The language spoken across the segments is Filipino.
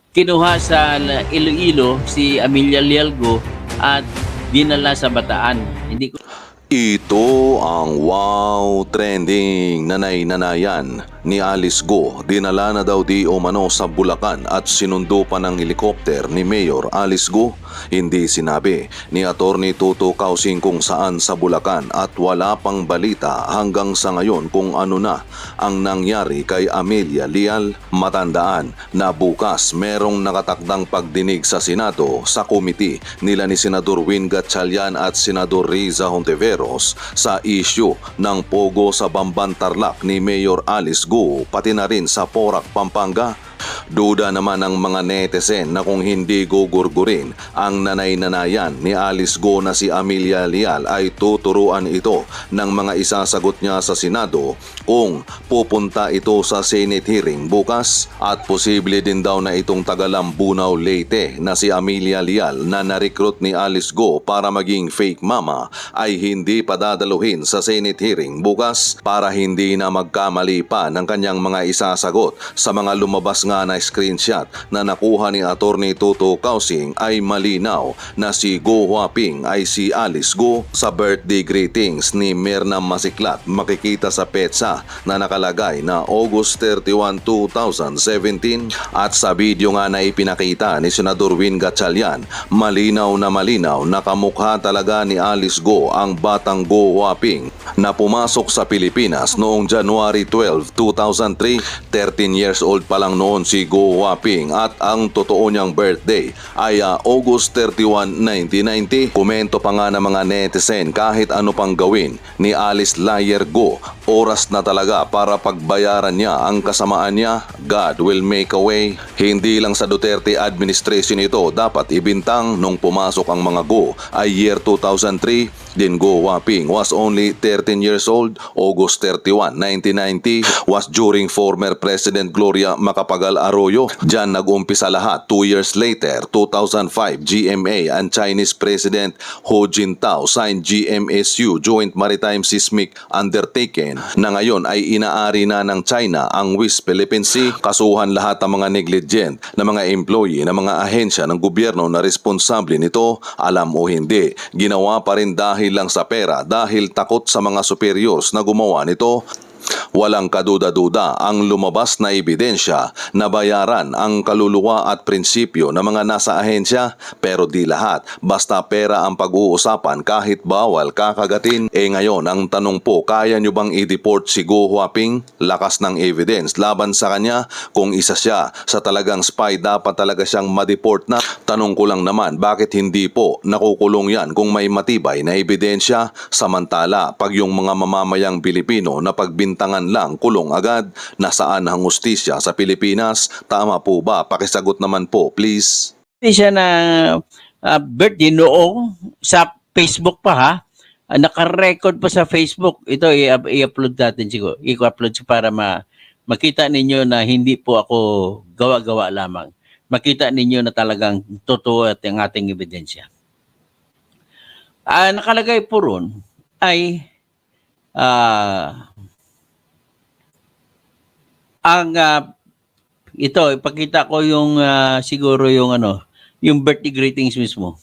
Kinuha sa Iloilo si Amelia Lialgo at dinala sa Bataan. Hindi ko Ito ang wow trending nanay-nanayan ni Alice Go. Dinala na daw di umano sa Bulacan at sinundo pa ng helikopter ni Mayor Alice Go. Hindi sinabi ni Attorney Toto Causing kung saan sa Bulacan at wala pang balita hanggang sa ngayon kung ano na ang nangyari kay Amelia Lial. Matandaan na bukas merong nakatakdang pagdinig sa Senado sa komite nila ni Senador Win Gatchalian at Senador Riza Hontiveros sa issue ng pogo sa Bamban Tarlac ni Mayor Alice Go pati na rin sa Porac, Pampanga. Duda naman ng mga netizen na kung hindi gugurgurin ang nanay-nanayan ni Alice Go na si Amelia Lial ay tuturuan ito ng mga isasagot niya sa Senado kung pupunta ito sa Senate hearing bukas. At posible din daw na itong taga-Lambunaw, Leyte na si Amelia Lial na na-recruit ni Alice Go para maging fake mama ay hindi padadaluhin sa Senate hearing bukas para hindi na magkamali pa ng kanyang mga isasagot. Sa mga lumabas nga na screenshot na nakuha ni Attorney Toto Causing ay malinaw na si Go Huaping ay si Alice Go. Sa birthday greetings ni Mirna Masiklat makikita sa petsa na nakalagay na August 31, 2017 at sa video nga na ipinakita ni Senador Win Gatchalian malinaw na kamukha talaga ni Alice Go ang batang Go Huaping na pumasok sa Pilipinas noong January 12, 2003. 13 years old pa lang noon si Go Huaping at ang totoo niyang birthday ay August 31, 1990. Komento pa nga ng mga netizen kahit ano pang gawin ni Alice Liar Go, oras na talaga para pagbayaran niya ang kasamaan niya. God will make a way. Hindi lang sa Duterte administration ito dapat ibintang nung pumasok ang mga Go ay year 2003. Din Go Huaping was only 13 years old. August 31, 1990 was during former President Gloria Macapagal Arroyo. Diyan nag-umpisa lahat. 2 years later, 2005, GMA and Chinese President Hu Jintao signed GMSU, Joint Maritime Seismic Undertaking, na ngayon ay inaari na ng China ang West Philippine Sea. Kasuhan lahat ng mga negligent na mga employee ng mga ahensya ng gobyerno na responsable nito. Alam o hindi, ginawa pa rin dahil lang sa pera, dahil takot sa mga superiors na gumawa nito. Walang kaduda-duda ang lumabas na ebidensya na bayaran ang kaluluwa at prinsipyo ng mga nasa ahensya, pero di lahat basta pera ang pag-uusapan kahit bawal kakagatin. Ngayon ang tanong po, kaya nyo bang i-deport si Go Huaping? Lakas ng evidence laban sa kanya. Kung isa siya sa talagang spy, dapat talaga siyang ma-deport na. Tanong ko lang naman, bakit hindi po nakukulong yan kung may matibay na ebidensya? Samantala, pag yung mga mamamayang Pilipino na pagbintangan lang kulong agad, nasaan ang hustisya sa Pilipinas? Tama po ba? Pakisagot naman po, please. hindi siya na birthday noong sa Facebook pa ha. Naka-record pa sa Facebook. Ito i-upload natin siguro. I-upload para makita ninyo na hindi po ako gawa-gawa lamang. Makita ninyo na talagang totoo at ang ating ebidensya. Nakalagay po ron ay ito ipakita ko yung siguro yung yung birthday greetings mismo.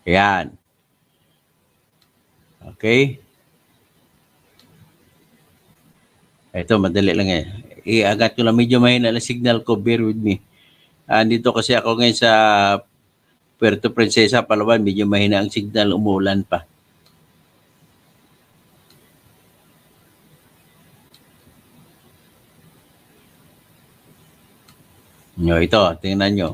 Yan. Okay. Ito madali lang eh. Iagat ko lang, medyo mahina lang signal ko, bear with me. Dito kasi ako ngayon sa Puerto Princesa, Palawan, medyo mahina ang signal, umuulan pa. Ito, tingnan nyo.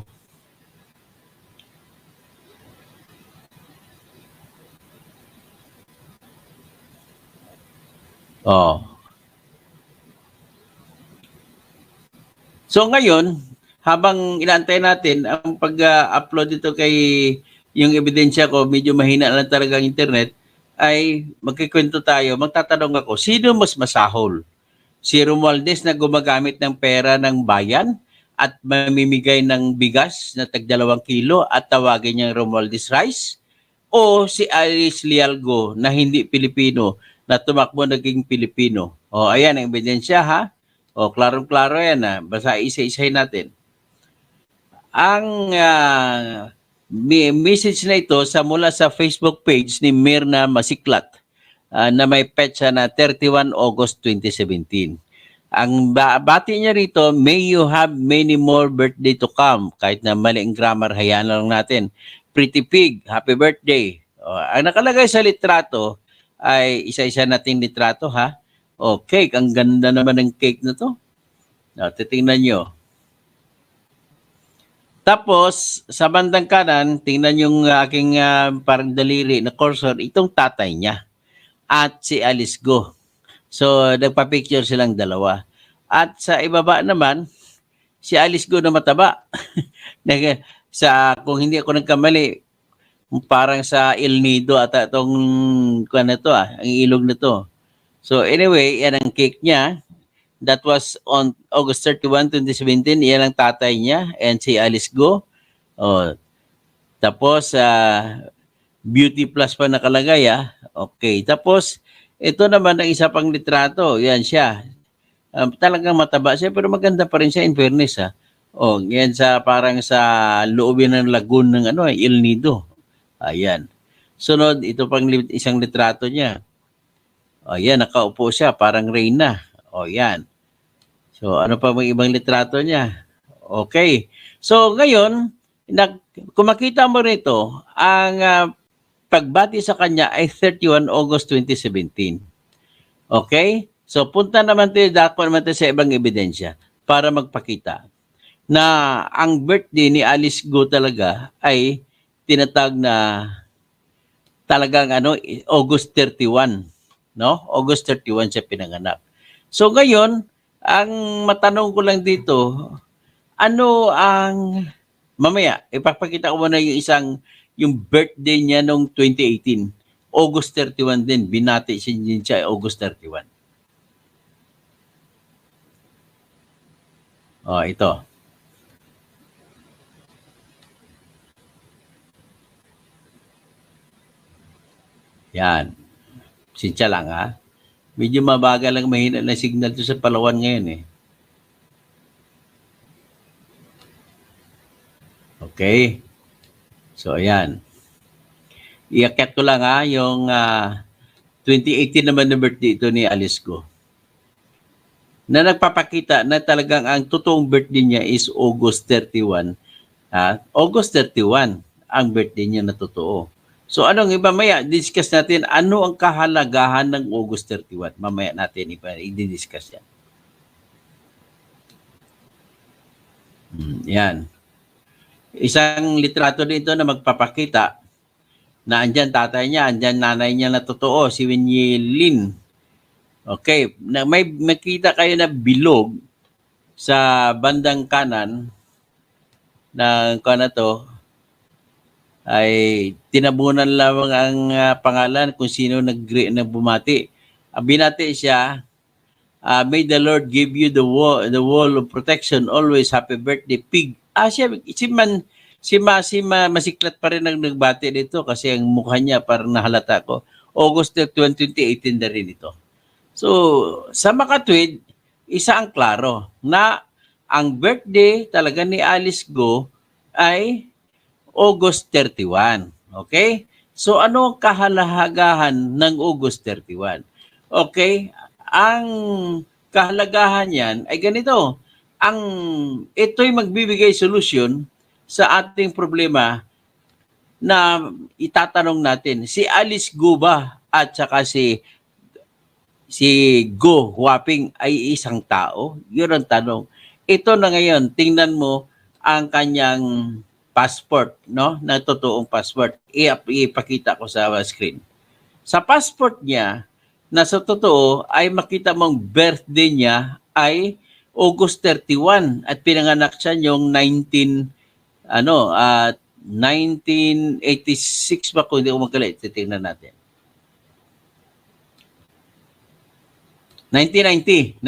So ngayon, habang inaantay natin ang pag-upload dito kay yung ebidensya ko, medyo mahina lang talaga ang internet, ay magkikwento tayo. Magtatanong ako, sino mas masahol? Si Romualdez na gumagamit ng pera ng bayan at mamimigay ng bigas na tag 2 kilo at tawagin niyang Romualdez Rice? o si Alice Lialgo na hindi Pilipino na tumakbo naging Pilipino. O, ayan ang ebidensya ha. O, klarong-klaro yan ha. Basta isa-isahin natin. Ang message na ito mula sa Facebook page ni Mirna Masiklat na may petsa na 31 August 2017. Ang bati niya rito, may you have many more birthday to come. Kahit na mali ang grammar, hayaan lang natin. Pretty Pig, happy birthday. Ang nakalagay sa litrato ay isa-isa nating litrato ha. Cake, ang ganda naman ng cake na to. Titingnan nyo. Tapos, sa bandang kanan, tingnan yung aking parang daliri na cursor, itong tatay niya at si Alice Go. So, nagpa-picture silang dalawa. At sa ibaba naman, si Alice Go na mataba. Kung hindi ako nagkamali, parang sa El Nido at itong ang ilog na to. So anyway, yan ang cake niya. That was on August 31, 2017. Yan ang tatay niya and si Alice Go. Tapos, Beauty Plus pa nakalagay. Okay. Tapos, ito naman ang isa pang litrato. Yan siya. Talagang mataba siya pero maganda pa rin siya in fairness. Yan parang sa loobin ng lagoon ng El Nido. Ayan. Sunod, ito pang isang litrato niya. Ayan, nakaupo siya, parang reyna. Yan. So, ano pa mga ibang litrato niya? Okay. So, ngayon, kung makita mo rito, ang pagbati sa kanya ay 31 August 2017. Okay? So, punta naman tayo, dako naman tayo sa ibang ebidensya para magpakita na ang birthday ni Alice Go talaga ay tinatag na talagang August 31, no? August 31 siya pinanganak. So ngayon, ang matanong ko lang dito, mamaya ipapakita ko muna yung birthday niya noong 2018. August 31 din, binati siya August 31. Ito. Yan. Sinsya lang ha. Medyo mabagal lang, mahina na signal to sa Palawan ngayon Okay. So ayan. Iakyat ko lang yung 2018 naman na birthday ito ni Alice Go. Na nagpapakita na talagang ang totoong birthday niya is August 31. August 31 ang birthday niya na totoo. So anong mamaya, discuss natin ano ang kahalagahan ng August 31. Mamaya natin i-discuss yan. Yan. Isang litrato dito na magpapakita na andyan tatay niya, andyan nanay niya na totoo, si Winnie Lin. Okay, may makita kayo na bilog sa bandang kanan ng ay tinabunan lamang ang pangalan kung sino nagbumati. Binati siya, may the Lord give you the wall of protection, always happy birthday, Pig. Si Masiklat pa rin ang nagbati dito kasi ang mukha niya parang nahalata ko. August 2018 na rin ito. So, sa makatwid, isa ang klaro na ang birthday talaga ni Alice Go ay August 31. Okay? So, ano ang kahalagahan ng August 31? Okay? Ang kahalagahan yan ay ganito. Ito'y magbibigay solusyon sa ating problema na itatanong natin. Si Alice Go ba at saka si Go Huaping ay isang tao? Yun ang tanong. Ito na ngayon, tingnan mo ang kanyang passport, no? Na totoong passport. Ipakita ko sa screen. Sa passport niya, na sa totoo ay makita mong birthday niya ay August 31 at pinanganak siya yung 1986 ba kung hindi ko magkalit. Titingnan natin. 1990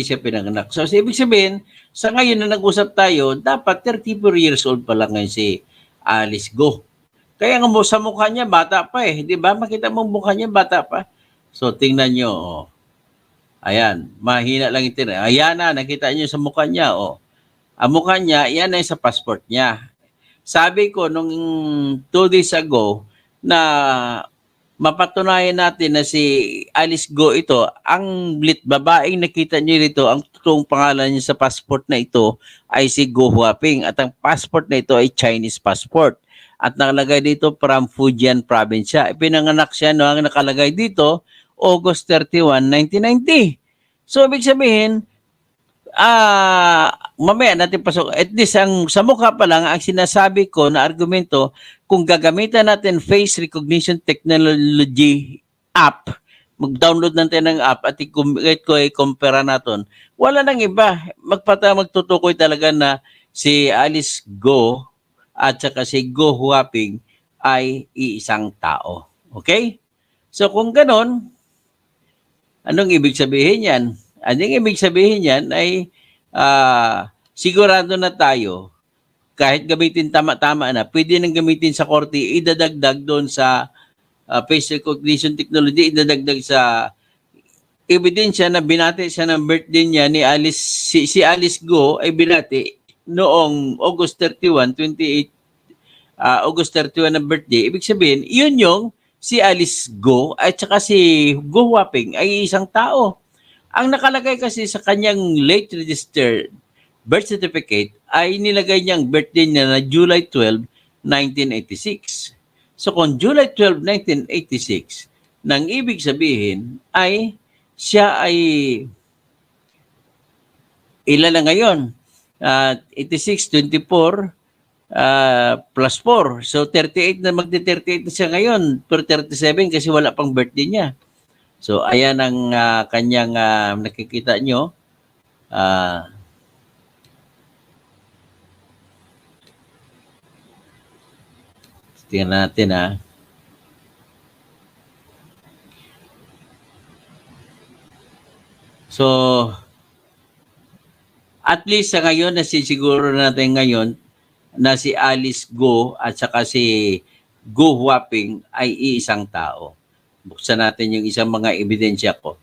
siya pinanganak. So, ibig sabihin, sa ngayon na nag-usap tayo, dapat 34 years old pa lang ngayon si Alice Go. Kaya nga mo sa mukha niya, bata pa eh. Di ba? Makita mo mukha niya, bata pa. So, tingnan nyo. Oh. Ayan. Mahina lang ito. Ayan na, nakita nyo sa mukha niya. Oh. Ang mukha niya, yan ay sa passport niya. Sabi ko nung 2 days ago na mapatunayan natin na si Alice Go ito, ang babaeng nakita niyo rito, ang totoong pangalan niya sa passport na ito ay si Go Huaping at ang passport na ito ay Chinese passport. At nakalagay dito from Fujian province siya. Pinanganak siya, no, ang nakalagay dito, August 31, 1990. So, ibig sabihin, mamaya natin pasok. At least sa mukha pa lang, ang sinasabi ko na argumento, kung gagamitan natin face recognition technology app, mag-download natin ng app at i-compare natin, wala nang iba. Magtutukoy talaga na si Alice Go at saka si Go Huaping ay iisang tao. Okay? So kung ganon, anong ibig sabihin yan? Anong ibig sabihin yan ay sigurado na tayo, kahit gamitin tama-tama na, pwede nang gamitin sa korte, idadagdag doon sa face recognition technology, idadagdag sa ebidensya na binati siya ng birthday niya ni Alice, si Alice Go ay binati noong August 31, 28, August 31 na birthday. Ibig sabihin, yun yung si Alice Go at saka si Go Huaping ay isang tao. Ang nakalagay kasi sa kanyang late registered birth certificate ay nilagay niyang birthday niya na July 12, 1986. So kung July 12, 1986, nang ibig sabihin ay siya ay ilan na ngayon? 86, 24, plus 4. So 38 na, magti-38 na siya ngayon. Pero 37 kasi wala pang birthday niya. So, ayan ang kanyang nakikita nyo. Tingnan natin So, at least sa ngayon, nasisiguro natin ngayon na si Alice Go at saka si Go Huaping ay iisang tao. Buksan natin yung isang mga ebidensya ko.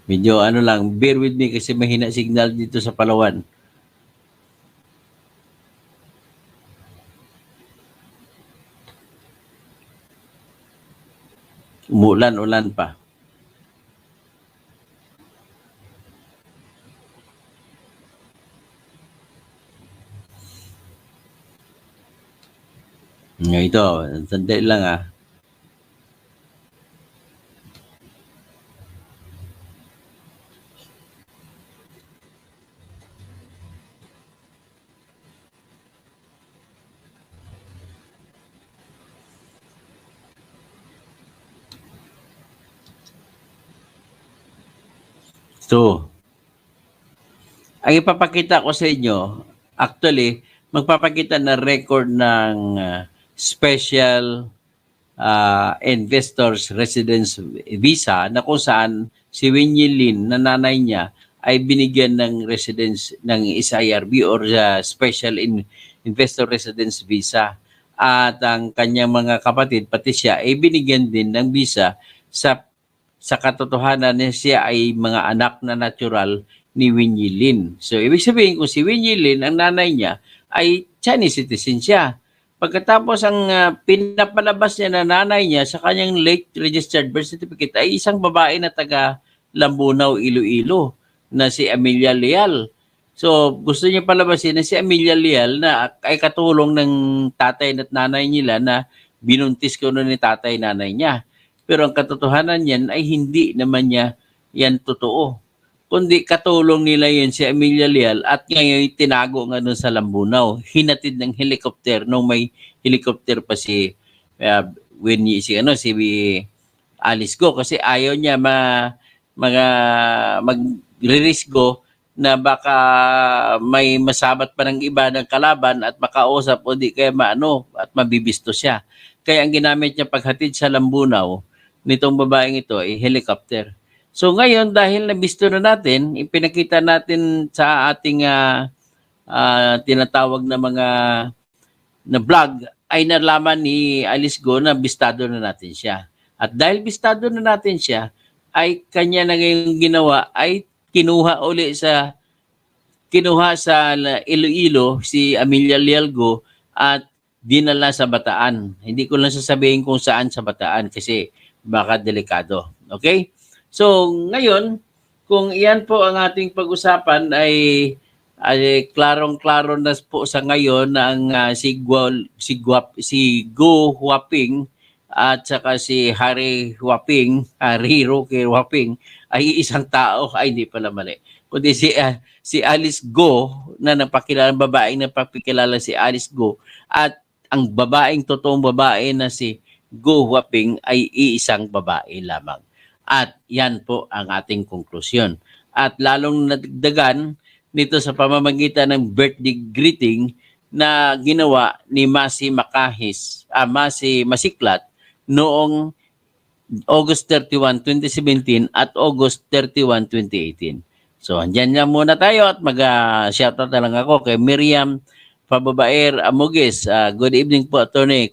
Medyo lang, bear with me kasi mahina signal dito sa Palawan. Umulan-ulan pa. Ito, sandali lang So, ang ipapakita ko sa inyo, actually, magpapakita na record ng special investors residence visa na kung saan si Winnie Lin na nanay niya ay binigyan ng residence ng SIRB or special investor residence visa. At ang kanyang mga kapatid, pati siya, ay binigyan din ng visa sa katotohanan na siya ay mga anak na natural ni Winnie Lin. So, ibig sabihin kung si Winnie Lin, ang nanay niya, ay Chinese citizen siya. Pagkatapos ang pinapalabas niya na nanay niya sa kanyang late registered birth certificate ay isang babae na taga Lambunaw, Iloilo na si Amelia Leal. So, gusto niya palabasin na si Amelia Leal na ay katulong ng tatay at nanay nila na binuntis ko na ni tatay nanay niya. Pero ang katotohanan niyan ay hindi naman niya yan totoo. Kundi katulong nila yun si Amelia Leal at ngayon tinago nga doon sa Lambunaw. Hinatid ng helicopter nung may helicopter pa si Alice Go kasi ayaw niya magre-risko na baka may masabat pa ng iba ng kalaban at makausap o di kaya at mabibisto siya. Kaya ang ginamit niya paghatid sa Lambunaw nitong babaeng ito ay helicopter. So ngayon dahil nabisto na natin, ipinakita natin sa ating tinatawag na mga na vlog ay nalaman ni Alice Go na bistado na natin siya. At dahil bistado na natin siya, ay kanya na ngayong ginawa ay kinuha sa Iloilo si Amelia Lialgo at dinala sa Bataan. Hindi ko lang sasabihin kung saan sa Bataan kasi baka delikado. Okay? So, ngayon, kung iyan po ang ating pag-usapan ay klarong-klaro na po sa ngayon na ang si Go Huaping at saka si Harry Roque Huaping ay isang tao, ay hindi pala mali. Kundi si Alice Go na babaeng napakilala si Alice Go at ang totoong babae na si Go Huaping ay iisang babae lamang. At yan po ang ating konklusyon. At lalong nadagdagan nito sa pamamagitan ng birthday greeting na ginawa ni Masi Masiklat noong August 31, 2017 at August 31, 2018. So, andyan na muna tayo at mag-shoutout na lang ako kay Miriam Pababaer Amuges. Good evening po, attorney.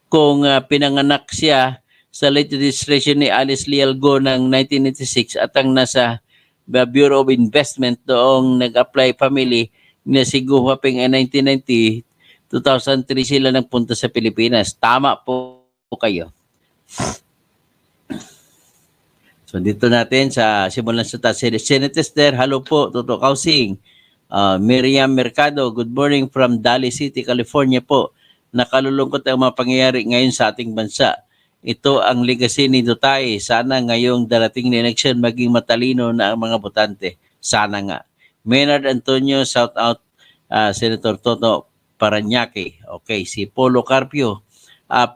Kung pinanganak siya sa late registration ni Alice Lialgo ng 1996 at ang nasa Bureau of Investment doong nag-apply family na si Go Huaping ay 1990, 2003 sila nagpunta sa Pilipinas. Tama po kayo. So dito natin simulan sa Senate Tester. Hello po, Toto Kausing. Miriam Mercado, good morning from Daly City, California po. Nakalulungkot ang mga pangyayari ngayon sa ating bansa. Ito ang legacy ni Duterte. Sana ngayong darating na election maging matalino na ang mga botante. Sana nga. Maynard Antonio, shout out Senator Toto Paranaque. Okay, si Polo Carpio.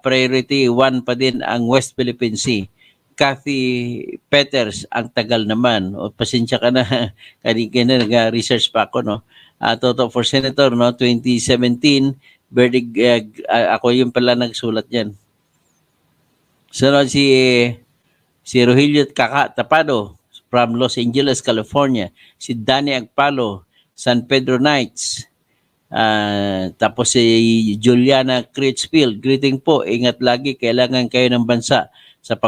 Priority 1 pa din ang West Philippine Sea. Kathy Peters, ang tagal naman. O, pasensya ka na. Kanina nag-research pa ako, no? Toto for Senator, no? 2017, ako yung pala nagsulat yan. Sunod si Rogelio Kaka Tapado from Los Angeles, California. Si Danny Agpalo, San Pedro Knights. Tapos si Juliana Critchfield. Greeting po, ingat lagi. Kailangan kayo ng bansa sa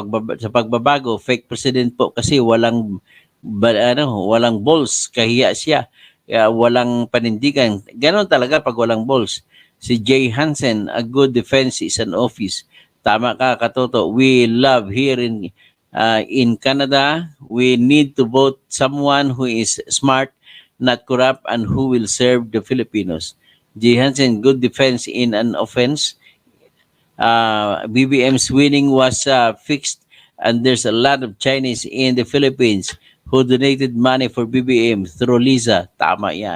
pagbabago. Fake president po kasi walang balls. Kahiya siya. Walang panindigan. Ganon talaga pag walang balls. Si Jay Hansen, a good defense is an office. Tama ka, Katoto. We love here in Canada. We need to vote someone who is smart, not corrupt, and who will serve the Filipinos. Jay Hansen, good defense in an offense. BBM's winning was fixed, and there's a lot of Chinese in the Philippines who donated money for BBM through Lisa. Tama yan.